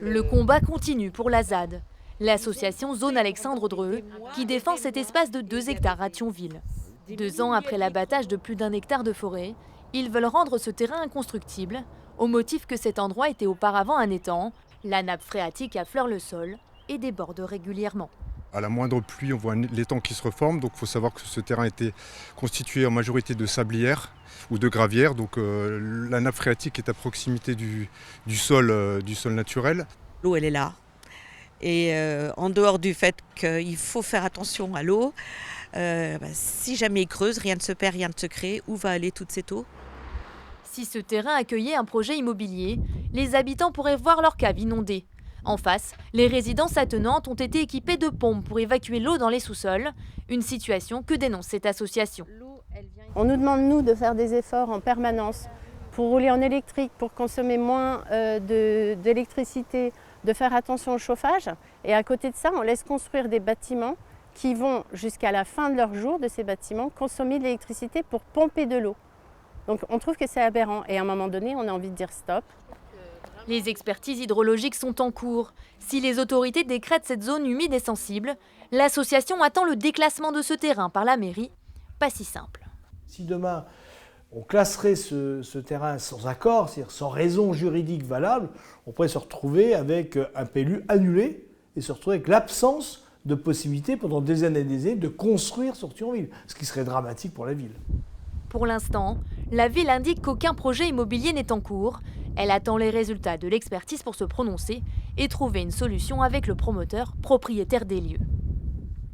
Le combat continue pour la ZAD, l'association Zone Alexandre Dreux, qui défend cet espace de 2 hectares à Thionville. 2 ans après l'abattage de plus d'1 hectare de forêt, ils veulent rendre ce terrain inconstructible, au motif que cet endroit était auparavant un étang. La nappe phréatique affleure le sol et déborde régulièrement. À la moindre pluie, on voit l'étang qui se reforme. Donc il faut savoir que ce terrain était constitué en majorité de sablières ou de gravières. Donc la nappe phréatique est à proximité du sol naturel. L'eau, elle est là. Et en dehors du fait qu'il faut faire attention à l'eau, si jamais il creuse, rien ne se perd, rien ne se crée. Où va aller toute cette eau ? Si ce terrain accueillait un projet immobilier, les habitants pourraient voir leur cave inondée. En face, les résidences attenantes ont été équipées de pompes pour évacuer l'eau dans les sous-sols, une situation que dénonce cette association. On nous demande, nous, de faire des efforts en permanence pour rouler en électrique, pour consommer moins d'électricité, de faire attention au chauffage. Et à côté de ça, on laisse construire des bâtiments qui vont, jusqu'à la fin de leur jour de ces bâtiments, consommer de l'électricité pour pomper de l'eau. Donc on trouve que c'est aberrant et à un moment donné, on a envie de dire stop. Les expertises hydrologiques sont en cours. Si les autorités décrètent cette zone humide et sensible, l'association attend le déclassement de ce terrain par la mairie. Pas si simple. Si demain on classerait ce terrain sans accord, c'est-à-dire sans raison juridique valable, on pourrait se retrouver avec un PLU annulé et se retrouver avec l'absence de possibilité pendant des années de construire sur Thionville, ce qui serait dramatique pour la ville. Pour l'instant, la ville indique qu'aucun projet immobilier n'est en cours. Elle attend les résultats de l'expertise pour se prononcer et trouver une solution avec le promoteur propriétaire des lieux.